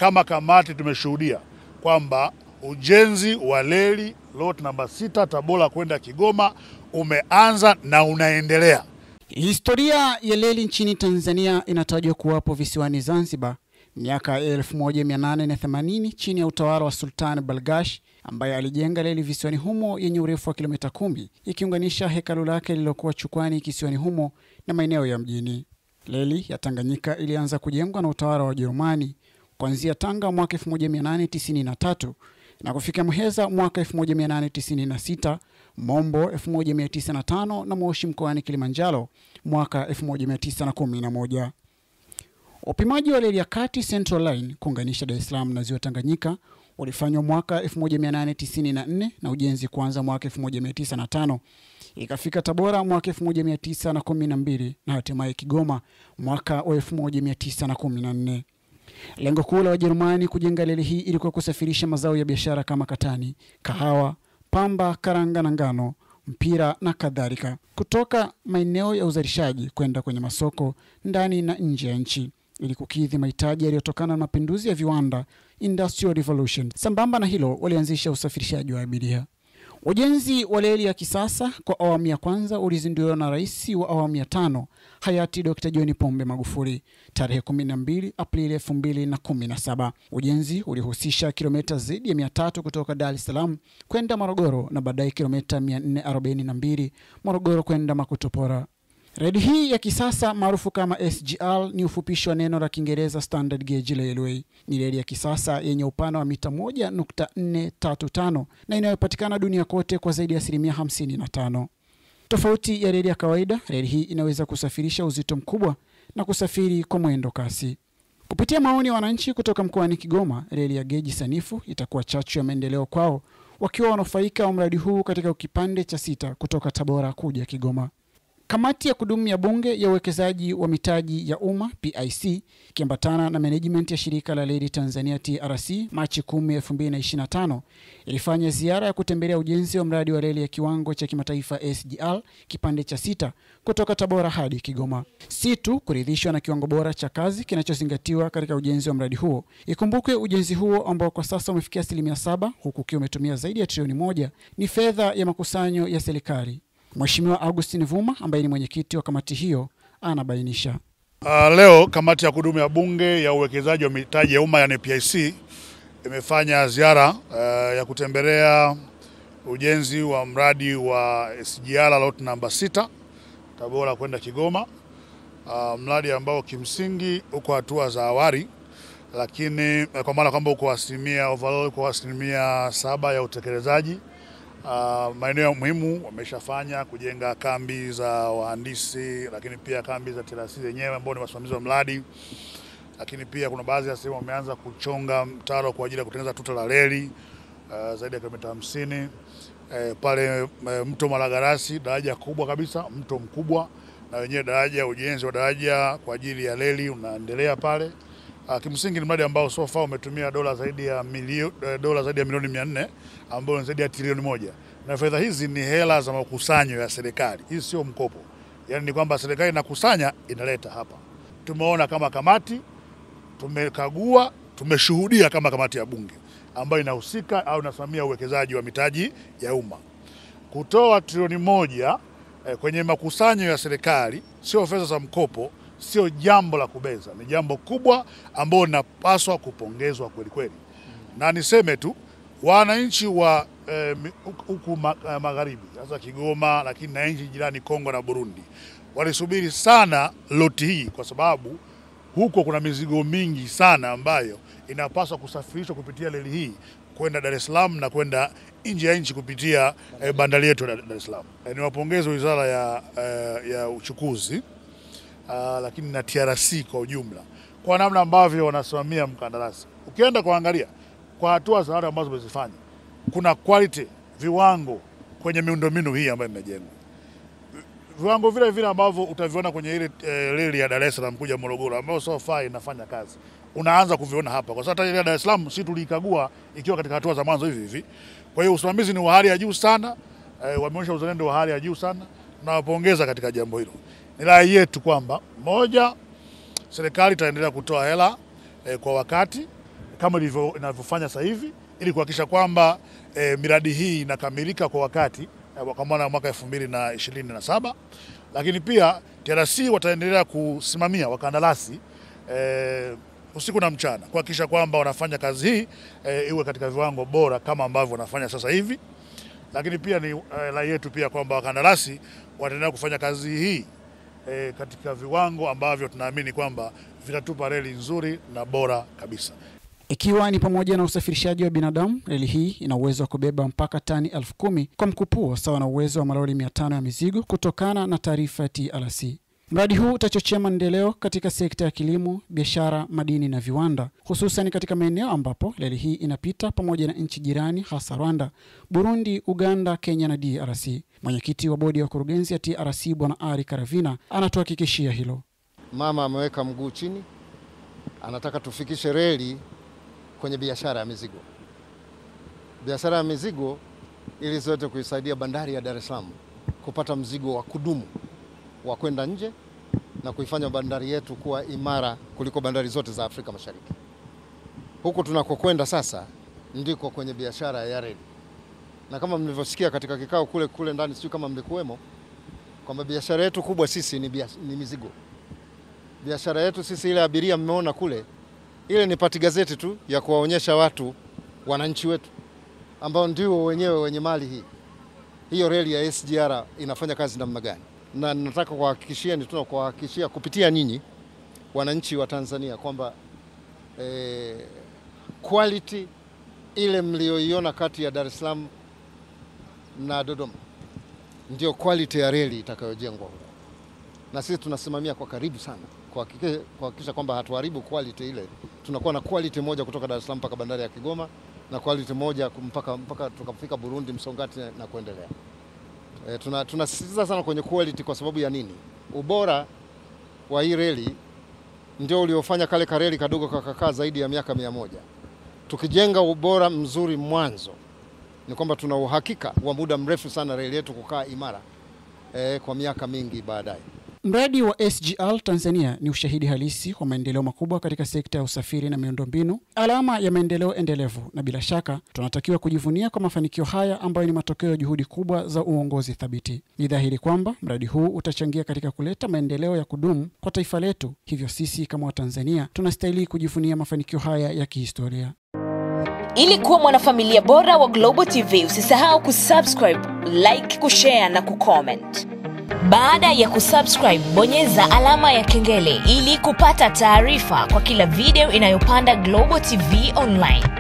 kama kamati tumeshuhudia kwamba ujenzi wa reli lot namba 6 Tabora kwenda Kigoma umeanza na unaendelea. Historia ya reli nchini Tanzania inatajwa kuwapo visiwani Zanzibar miaka 1880 chini ya utawala wa Sultan Balgash, ambaye alijenga reli visiwani humo yenye urefu wa kilomita 10 ikiunganisha hekalu lake lililokuwa Chukwani kisiwani humo na maeneo ya mjini. Reli ya Tanganyika ilianza kujengwa na utawala wa Ujerumani kuanzia Tanga mwaka 1893 na kufika Muheza mwaka 1896, Mombo 1905 na Moshi mkoani Kilimanjaro mwaka 1911. Upimaji wa reli ya kati Central Line kuunganisha Dar es Salaam na Ziwa Tanganyika ulifanywa mwaka 1894 na ujenzi kuanza mwaka 1905. Ikafika Tabora mwaka 1912 na hatimaye Kigoma mwaka 1914. Lengo kuu la Wajerumani kujenga reli hii ilikuwa kusafirisha mazao ya biashara kama katani, kahawa, pamba, karanga na ngano, mpira na kadhalika kutoka maeneo ya uzalishaji kwenda kwenye masoko ndani na nje ya nchi ili kukidhi mahitaji yaliyotokana na mapinduzi ya viwanda, Industrial Revolution. Sambamba na hilo, walianzisha usafirishaji wa abiria. Ujenzi wa reli ya kisasa kwa awamu ya kwanza ulizinduliwa na Rais wa awamu ya 5 hayati Dr. John Pombe Magufuli tarehe 12 Aprili 2017. Ujenzi ulihusisha kilomita zaidi ya 300 kutoka Dar es Salaam kwenda Morogoro na baadaye kilomita 442 Morogoro kwenda Makutopora. Reli hii ya kisasa maarufu kama SGR ni ufupisho wa neno la Kiingereza Standard Gauge Railway. Ni reli ya kisasa yenye upana wa mita 1.435 na inayopatikana dunia kote kwa zaidi ya 55%. Tofauti ya reli ya kawaida, reli hii inaweza kusafirisha uzito mkubwa na kusafiri kwa mwendo kasi. Kupitia maoni ya wananchi kutoka mkoani Kigoma, reli ya geji sanifu itakuwa chachu ya maendeleo kwao, wakiwa wanufaika wa mradi huu katika kipande cha 6 kutoka Tabora kuja Kigoma. Kamati ya kudumu ya Bunge ya uwekezaji wa mitaji ya umma PIC kiambatana na management ya shirika la reli Tanzania TRC Machi 10, 2025 ilifanya ziara ya kutembelea ujenzi wa mradi wa reli ya kiwango cha kimataifa SGR kipande cha 6 kutoka Tabora hadi Kigoma. Si tu kuridhishwa na kiwango bora cha kazi kinachozingatiwa katika ujenzi wa mradi huo. Ikumbukwe ujenzi huo ambao kwa sasa umefikia 7% huku ukiwa umetumia zaidi ya trilioni 1 ni fedha ya makusanyo ya serikali. Mheshimiwa Augustine Vuma ambaye ni mwenyekiti wa kamati hiyo anabainisha. Leo kamati ya kudumu ya Bunge ya uwekezaji wa mitaji ya umma yani PIC imefanya ziara ya kutembelea ujenzi wa mradi wa SGR lot namba 6 Tabora kwenda Kigoma. Mradi ambao kimsingi uko hatua za awali, lakini kwa maana kwamba uko overall kwa 7% ya utekelezaji. Maeneo muhimu wameshafanya kujenga kambi za wahandisi, lakini pia kambi za TRC zenyewe ambao ni wasimamizi wa mradi, lakini pia kuna baadhi ya sehemu wameanza kuchonga mtaro kwa ajili ya kutengeneza tuta la reli zaidi ya kilomita 50 pale mto Malagarasi, daraja kubwa kabisa, mto mkubwa na wenyewe daraja, ujenzi wa daraja kwa ajili ya reli unaendelea pale. Kimsingi ni mradi ambao so far umetumia dola zaidi ya milioni 400 ambao ni zaidi ya trilioni 1. Na fedha hizi ni hela za makusanyo ya serikali. Hii sio mkopo. Yaani ni kwamba serikali inakusanya inaleta hapa. Tumeona kama kamati, tumekagua, tumeshuhudia kama kamati ya Bunge ambayo inahusika au inasimamia uwekezaji wa mitaji ya umma. Kutoa trilioni 1 kwenye makusanyo ya serikali sio fedha za mkopo. Sio jambo la kubeza, ni jambo kubwa ambalo linapaswa kupongezwa kweli kweli. Na niseme tu wananchi wa huku magharibi, hasa Kigoma, lakini na nchi jirani Kongo na Burundi, walisubiri sana loti hii kwa sababu huko kuna mizigo mingi sana ambayo inapaswa kusafirishwa kupitia reli hii kwenda Dar es Salaam na kwenda nje ya nchi kupitia bandari yetu ya Dar es Salaam. Niwapongeze Wizara ya Uchukuzi lakini na TRC kwa ujumla kwa namna ambavyo wanasimamia mkandarasi. Ukienda kuangalia kwa hatua za ambazo wamezifanya, kuna quality, viwango kwenye miundombinu hii ambayo imejengwa. Viwango vile vile ambavyo utaviona kwenye ile reli ya Dar es Salaam kuja Morogoro ambayo so far inafanya kazi, unaanza kuviona hapa. Kwa sababu ile ya Dar es Salaam si tulikagua ikiwa katika hatua za mwanzo hivi. Kwa hiyo usimamizi ni wa hali ya juu sana, wameonyesha uzalendo wa hali ya juu sana, na wapongeza katika jambo hilo. Ni rai yetu kwamba moja, serikali itaendelea kutoa hela kwa wakati kama inavyofanya sasa hivi, ili kuhakikisha kwamba miradi hii inakamilika kwa wakati kwa maana mwaka 2027. Lakini pia TRC wataendelea kusimamia wakandarasi usiku na mchana kuhakikisha kwamba wanafanya kazi hii iwe katika viwango bora kama ambavyo wanafanya sasa hivi. Lakini pia ni rai yetu pia kwamba wakandarasi wataendelea kufanya kazi hii katika viwango ambavyo tunaamini kwamba vitatupa reli nzuri na bora kabisa. Ikiwa ni pamoja na usafirishaji wa binadamu, reli hii ina uwezo wa kubeba mpaka tani 10,000 kwa mkupuo, sawa na uwezo wa malori 500 ya mizigo kutokana na taarifa ya TRC. Mradi huu utachochea maendeleo katika sekta ya kilimo, biashara, madini na viwanda, hususan katika maeneo ambapo reli hii inapita pamoja na nchi jirani, hasa Rwanda, Burundi, Uganda, Kenya na DRC. Mwenyekiti wa bodi ya wakurugenzi ya TRC Bwana Ari Karavina anatuhakikishia hilo. Mama ameweka mguu chini, anataka tufikishe reli kwenye biashara ya mizigo. Biashara ya mizigo ili zote kuisaidia bandari ya Dar es Salaam kupata mzigo wa kudumu wa kwenda nje na kuifanya bandari yetu kuwa imara kuliko bandari zote za Afrika Mashariki. Huko tunakokwenda sasa ndiko kwenye biashara ya reli. Na kama mlivyosikia katika kikao kule ndani, sio kama mlikuwemo, kwamba biashara yetu kubwa sisi ni mizigo. Biashara yetu sisi ile abiria mmeona kule, ile ni pati gazeti tu ya kuwaonyesha watu, wananchi wetu ambao ndio wenyewe wenye mali hii. Hiyo reli ya SGR inafanya kazi namna gani? Na nataka kuhakikishia kupitia nyinyi wananchi wa Tanzania kwamba quality ile mlioiona kati ya Dar es Salaam na Dodoma ndio quality ya reli itakayojengwa huko. Na sisi tunasimamia kwa karibu sana kuhakikisha kwamba hatuharibu quality ile. Tunakuwa na quality moja kutoka Dar es Salaam mpaka bandari ya Kigoma na quality moja mpaka tukafika Burundi, Msongati na kuendelea. Tunasisitiza sana kwenye quality kwa sababu ya nini? Ubora wa hii reli ndio uliofanya kale kareli kadogo kakakaa zaidi ya miaka 100. Tukijenga ubora mzuri mwanzo, ni kwamba tuna uhakika wa muda mrefu sana reli yetu kukaa imara kwa miaka mingi baadaye. Mradi wa SGR Tanzania ni ushahidi halisi wa maendeleo makubwa katika sekta ya usafiri na miundombinu, alama ya maendeleo endelevu, na bila shaka tunatakiwa kujivunia kwa mafanikio haya ambayo ni matokeo ya juhudi kubwa za uongozi thabiti. Ni dhahiri kwamba mradi huu utachangia katika kuleta maendeleo ya kudumu kwa taifa letu. Hivyo sisi kama Watanzania tunastahili kujivunia mafanikio haya ya kihistoria. Ili kuwa mwanafamilia bora wa Global TV, usisahau kusubscribe, like, kushare na kucomment. Baada ya kusubscribe, bonyeza alama ya kengele ili kupata taarifa kwa kila video inayopanda Global TV Online.